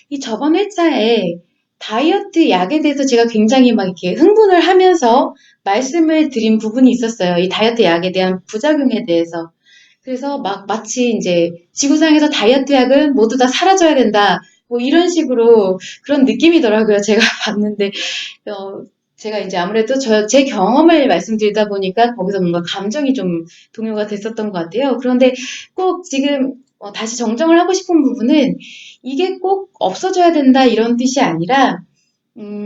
이 저번 회차에 다이어트 약에 대해서 제가 굉장히 막 이렇게 흥분을 하면서 말씀을 드린 부분이 있었어요. 이 다이어트 약에 대한 부작용에 대해서. 그래서 막 마치 이제 지구상에서 다이어트 약은 모두 다 사라져야 된다. 뭐 이런 식으로 그런 느낌이더라고요. 제가 봤는데, 어, 제가 이제 아무래도 제 경험을 말씀드리다 보니까 거기서 뭔가 감정이 좀 동요가 됐었던 것 같아요. 그런데 꼭 지금 다시 정정을 하고 싶은 부분은 이게 꼭 없어져야 된다 이런 뜻이 아니라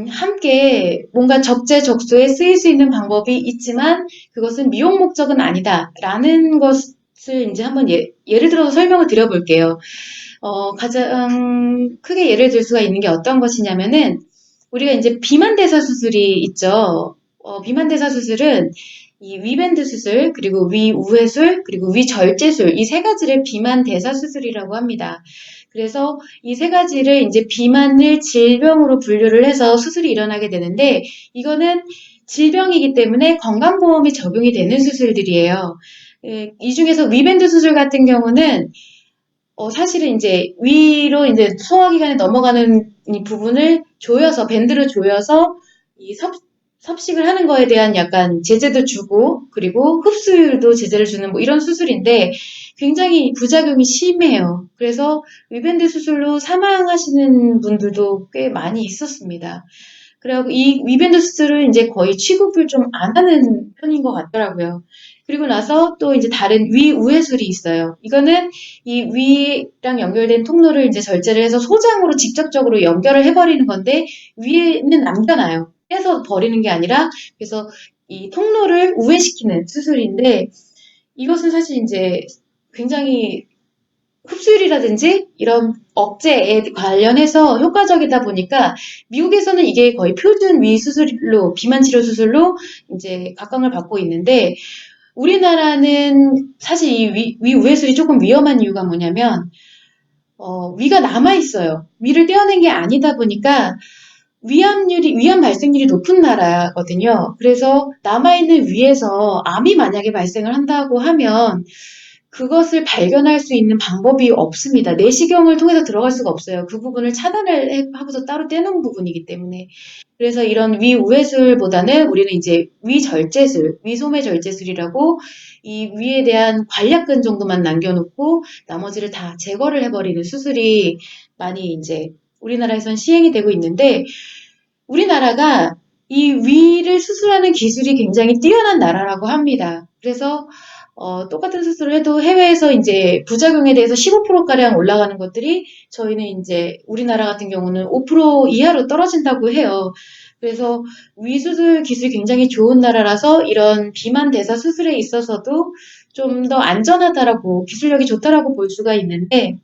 함께 뭔가 적재적소에 쓰일 수 있는 방법이 있지만 그것은 미용 목적은 아니다라는 것을 이제 한번 예를 들어서 설명을 드려볼게요. 가장 크게 예를 들 수가 있는 게 어떤 것이냐면은 우리가 이제 비만대사 수술이 있죠. 비만대사 수술은 이 위밴드 수술, 그리고 위우회술, 그리고 위절제술, 이 세 가지를 비만대사 수술이라고 합니다. 그래서 이 세 가지를 이제 비만을 질병으로 분류를 해서 수술이 일어나게 되는데, 이거는 질병이기 때문에 건강보험이 적용이 되는 수술들이에요. 이 중에서 위밴드 수술 같은 경우는 사실은 이제 위로 이제 소화기관에 넘어가는 이 부분을 조여서, 밴드를 조여서 이 섭식을 하는 거에 대한 약간 제재도 주고, 그리고 흡수율도 제재를 주는 뭐 이런 수술인데 굉장히 부작용이 심해요. 그래서 위밴드 수술로 사망하시는 분들도 꽤 많이 있었습니다. 그래갖고 이 위밴드 수술은 이제 거의 취급을 좀 안 하는 편인 것 같더라고요. 그리고 나서 또 이제 다른 위우회술이 있어요. 이거는 이 위랑 연결된 통로를 이제 절제를 해서 소장으로 직접적으로 연결을 해버리는 건데 위에는 남겨놔요. 빼서 버리는 게 아니라 그래서 이 통로를 우회시키는 수술인데 이것은 사실 이제 굉장히 흡수율이라든지 이런 억제에 관련해서 효과적이다 보니까 미국에서는 이게 거의 표준 위 수술로 비만 치료 수술로 이제 각광을 받고 있는데 우리나라는 사실 이 위우회술이 조금 위험한 이유가 뭐냐면 위가 남아 있어요. 위를 떼어낸 게 아니다 보니까 위암 발생률이 높은 나라거든요. 그래서 남아있는 위에서 암이 만약에 발생을 한다고 하면 그것을 발견할 수 있는 방법이 없습니다. 내시경을 통해서 들어갈 수가 없어요. 그 부분을 차단을 하고서 따로 떼놓은 부분이기 때문에. 그래서 이런 위우회술보다는 우리는 이제 위절제술, 위소매 절제술이라고 이 위에 대한 관략근 정도만 남겨놓고 나머지를 다 제거를 해버리는 수술이 많이 이제 우리나라에선 시행이 되고 있는데 우리나라가 이 위를 수술하는 기술이 굉장히 뛰어난 나라라고 합니다. 그래서 똑같은 수술을 해도 해외에서 이제 부작용에 대해서 15%가량 올라가는 것들이 저희는 이제 우리나라 같은 경우는 5% 이하로 떨어진다고 해요. 그래서 위 수술 기술이 굉장히 좋은 나라라서 이런 비만 대사 수술에 있어서도 좀 더 안전하다라고 기술력이 좋다라고 볼 수가 있는데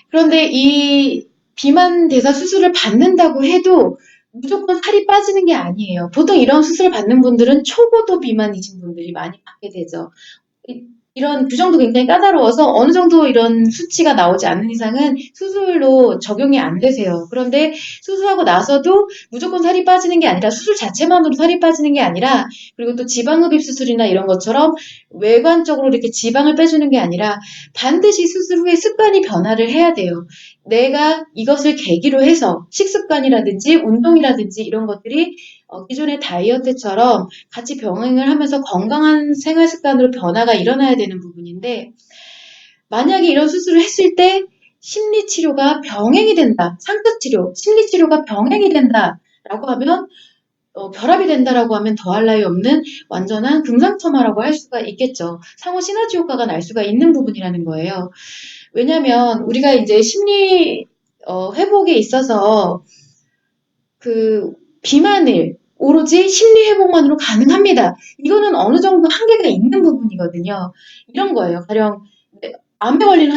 그런데 이 비만 대사 수술을 받는다고 해도 무조건 살이 빠지는 게 아니에요. 보통 이런 수술을 받는 분들은 초고도 비만이신 분들이 많이 받게 되죠. 이런 규정도 굉장히 까다로워서 어느 정도 이런 수치가 나오지 않는 이상은 수술로 적용이 안 되세요. 그런데 수술하고 나서도 무조건 살이 빠지는 게 아니라 수술 자체만으로 살이 빠지는 게 아니라 그리고 또 지방흡입 수술이나 이런 것처럼 외관적으로 이렇게 지방을 빼주는 게 아니라 반드시 수술 후에 습관이 변화를 해야 돼요. 내가 이것을 계기로 해서 식습관이라든지 운동이라든지 이런 것들이 기존의 다이어트처럼 같이 병행을 하면서 건강한 생활 습관으로 변화가 일어나야 되는 부분인데 만약에 이런 수술을 했을 때 심리치료가 병행이 된다. 상처치료, 심리치료가 병행이 된다라고 하면 결합이 된다라고 하면 더할 나위 없는 완전한 금상첨화라고 할 수가 있겠죠. 상호 시너지 효과가 날 수가 있는 부분이라는 거예요. 왜냐하면 우리가 이제 심리 회복에 있어서 그 비만을 오로지 심리 회복만으로 가능합니다. 이거는 어느 정도 한계가 있는 부분이거든요. 이런 거예요. 가령 암에 걸린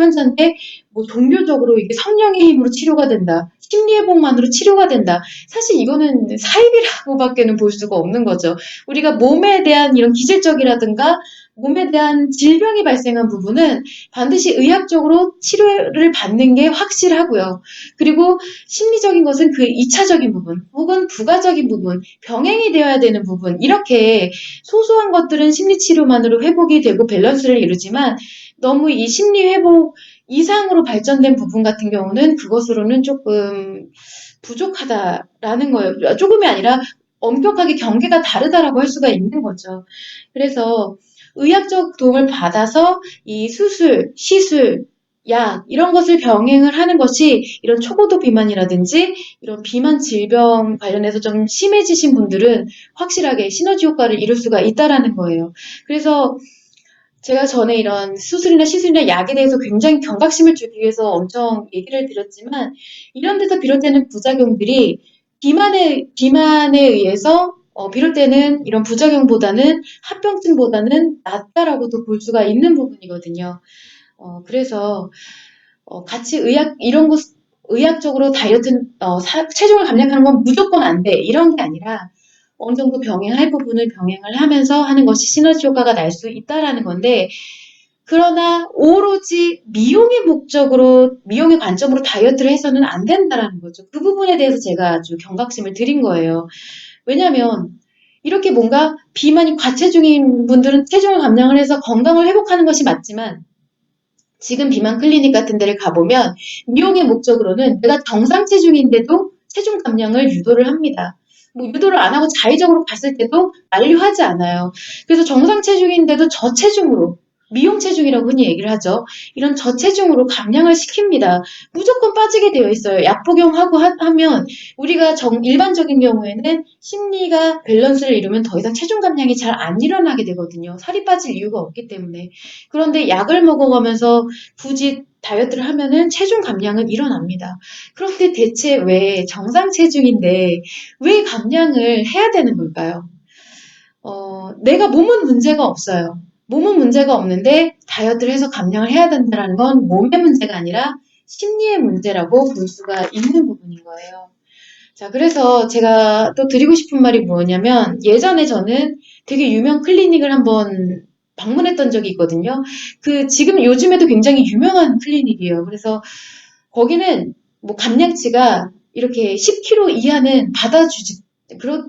환자인데 뭐 종교적으로 이게 성령의 힘으로 치료가 된다. 심리 회복만으로 치료가 된다. 사실 이거는 사입이라고밖에는 볼 수가 없는 거죠. 우리가 몸에 대한 이런 기질적이라든가 몸에 대한 질병이 발생한 부분은 반드시 의학적으로 치료를 받는 게 확실하고요. 그리고 심리적인 것은 그 2차적인 부분 혹은 부가적인 부분, 병행이 되어야 되는 부분 이렇게 소소한 것들은 심리치료만으로 회복이 되고 밸런스를 이루지만 너무 이 심리 회복 이상으로 발전된 부분 같은 경우는 그것으로는 조금 부족하다라는 거예요. 조금이 아니라 엄격하게 경계가 다르다라고 할 수가 있는 거죠. 그래서 의학적 도움을 받아서 이 수술, 시술, 약 이런 것을 병행을 하는 것이 이런 초고도 비만이라든지 이런 비만 질병 관련해서 좀 심해지신 분들은 확실하게 시너지 효과를 이룰 수가 있다라는 거예요. 그래서 제가 전에 이런 수술이나 시술이나 약에 대해서 굉장히 경각심을 주기 위해서 엄청 얘기를 드렸지만 이런 데서 비롯되는 부작용들이 비만에 의해서 비롯되는 이런 부작용보다는 합병증보다는 낫다라고도 볼 수가 있는 부분이거든요. 그래서 같이 이런 거 의학적으로 다이어트 체중을 감량하는 건 무조건 안 돼. 이런 게 아니라 어느 정도 병행할 부분을 병행을 하면서 하는 것이 시너지 효과가 날 수 있다라는 건데 그러나 오로지 미용의 관점으로 다이어트를 해서는 안 된다라는 거죠. 그 부분에 대해서 제가 아주 경각심을 드린 거예요. 왜냐면 이렇게 뭔가 비만이 과체중인 분들은 체중을 감량을 해서 건강을 회복하는 것이 맞지만 지금 비만 클리닉 같은 데를 가보면 미용의 목적으로는 내가 정상 체중인데도 체중 감량을 유도를 합니다. 뭐 유도를 안 하고 자의적으로 갔을 때도 만류하지 않아요. 그래서 정상 체중인데도 저체중으로 미용 체중이라고 흔히 얘기를 하죠. 이런 저체중으로 감량을 시킵니다. 무조건 빠지게 되어 있어요. 약 복용하고 하면 우리가 일반적인 경우에는 심리가 밸런스를 이루면 더 이상 체중 감량이 잘 안 일어나게 되거든요. 살이 빠질 이유가 없기 때문에. 그런데 약을 먹어가면서 굳이 다이어트를 하면은 체중 감량은 일어납니다. 그런데 대체 왜 정상 체중인데 왜 감량을 해야 되는 걸까요? 내가 몸은 문제가 없어요. 몸은 문제가 없는데 다이어트를 해서 감량을 해야 된다는 건 몸의 문제가 아니라 심리의 문제라고 볼 수가 있는 부분인 거예요. 자, 그래서 제가 또 드리고 싶은 말이 뭐냐면 예전에 저는 되게 유명 클리닉을 한번 방문했던 적이 있거든요. 지금 요즘에도 굉장히 유명한 클리닉이에요. 그래서 거기는 뭐 감량치가 이렇게 10kg 이하는 받아주지,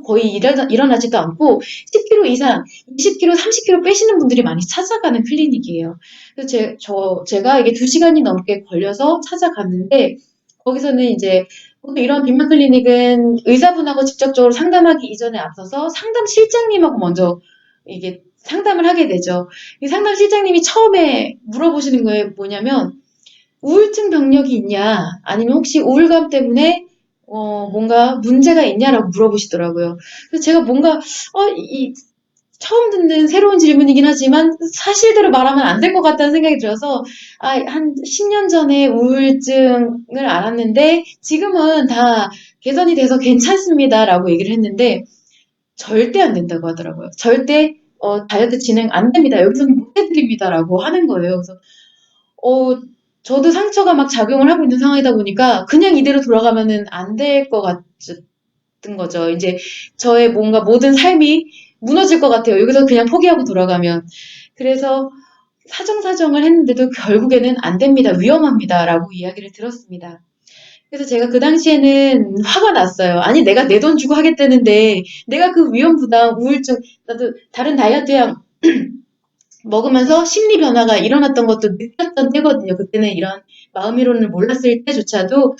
거의 일어나지도 않고 10kg 이상, 20kg, 30kg 빼시는 분들이 많이 찾아가는 클리닉이에요. 그래서 제가 이게 2시간이 넘게 걸려서 찾아갔는데 거기서는 이제 보통 이런 비만 클리닉은 의사분하고 직접적으로 상담하기 이전에 앞서서 상담 실장님하고 먼저 이게 상담을 하게 되죠. 이 상담 실장님이 처음에 물어보시는 거에 뭐냐면 우울증 병력이 있냐 아니면 혹시 우울감 때문에 뭔가 문제가 있냐라고 물어보시더라고요. 그래서 제가 뭔가 처음 듣는 새로운 질문이긴 하지만 사실대로 말하면 안 될 것 같다는 생각이 들어서 한 10년 전에 우울증을 앓았는데 지금은 다 개선이 돼서 괜찮습니다라고 얘기를 했는데 절대 안 된다고 하더라고요. 절대 다이어트 진행 안 됩니다. 여기서는 못 해드립니다라고 하는 거예요. 그래서 저도 상처가 막 작용을 하고 있는 상황이다 보니까 그냥 이대로 돌아가면은 안 될 것 같은 거죠. 이제 저의 뭔가 모든 삶이 무너질 것 같아요. 여기서 그냥 포기하고 돌아가면. 그래서 사정사정을 했는데도 결국에는 안 됩니다. 위험합니다라고 이야기를 들었습니다. 그래서 제가 그 당시에는 화가 났어요. 아니, 내가 내 돈 주고 하겠다는데 내가 그 위험 부담, 우울증, 나도 다른 다이어트 약 먹으면서 심리 변화가 일어났던 것도 느꼈던 때거든요. 그때는 이런 마음이론을 몰랐을 때조차도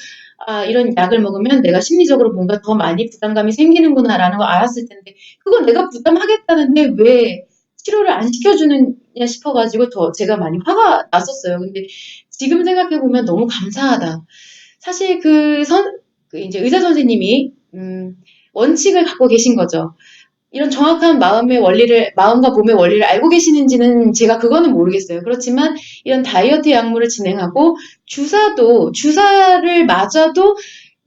이런 약을 먹으면 내가 심리적으로 뭔가 더 많이 부담감이 생기는구나라는 걸 알았을 텐데 그건 내가 부담하겠다는데 왜 치료를 안 시켜주느냐 싶어가지고 제가 많이 화가 났었어요. 근데 지금 생각해보면 너무 감사하다. 사실 이제 의사 선생님이 원칙을 갖고 계신 거죠. 이런 정확한 마음과 몸의 원리를 알고 계시는지는 제가 그거는 모르겠어요. 그렇지만 이런 다이어트 약물을 진행하고 주사를 맞아도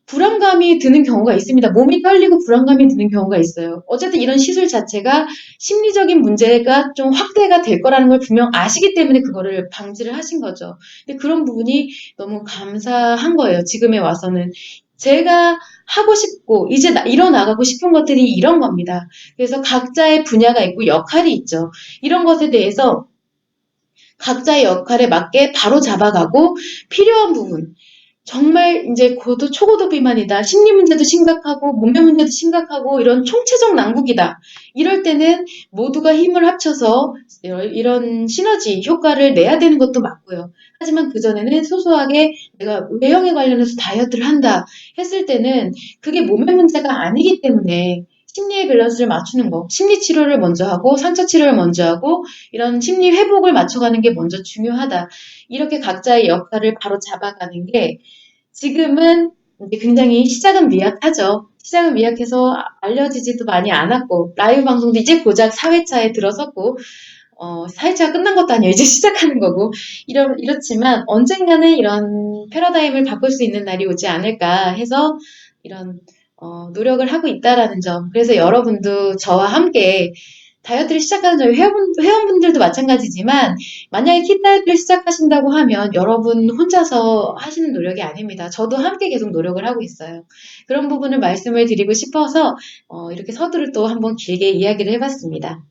불안감이 드는 경우가 있습니다. 몸이 떨리고 불안감이 드는 경우가 있어요. 어쨌든 이런 시술 자체가 심리적인 문제가 좀 확대가 될 거라는 걸 분명 아시기 때문에 그거를 방지를 하신 거죠. 근데 그런 부분이 너무 감사한 거예요. 지금에 와서는. 제가 하고 싶고 이제 일어나가고 싶은 것들이 이런 겁니다. 그래서 각자의 분야가 있고 역할이 있죠. 이런 것에 대해서 각자의 역할에 맞게 바로 잡아가고 필요한 부분, 정말 이제 고도, 초고도 비만이다. 심리 문제도 심각하고, 몸매 문제도 심각하고, 이런 총체적 난국이다. 이럴 때는 모두가 힘을 합쳐서 이런 시너지 효과를 내야 되는 것도 맞고요. 하지만 그전에는 소소하게 내가 외형에 관련해서 다이어트를 한다 했을 때는 그게 몸의 문제가 아니기 때문에 심리의 밸런스를 맞추는 거, 심리 치료를 먼저 하고, 상처 치료를 먼저 하고, 이런 심리 회복을 맞춰가는 게 먼저 중요하다. 이렇게 각자의 역할을 바로 잡아가는 게 지금은 이제 굉장히 시작은 미약하죠. 시작은 미약해서 알려지지도 많이 않았고, 라이브 방송도 이제 고작 4회차에 들어섰고, 4회차가 끝난 것도 아니에요. 이제 시작하는 거고. 이렇지만 언젠가는 이런 패러다임을 바꿀 수 있는 날이 오지 않을까 해서 이런, 노력을 하고 있다라는 점. 그래서 여러분도 저와 함께 다이어트를 시작하는 저희 회원분들도 마찬가지지만 만약에 킷다이어트를 시작하신다고 하면 여러분 혼자서 하시는 노력이 아닙니다. 저도 함께 계속 노력을 하고 있어요. 그런 부분을 말씀을 드리고 싶어서 이렇게 서두를 또 한번 길게 이야기를 해봤습니다.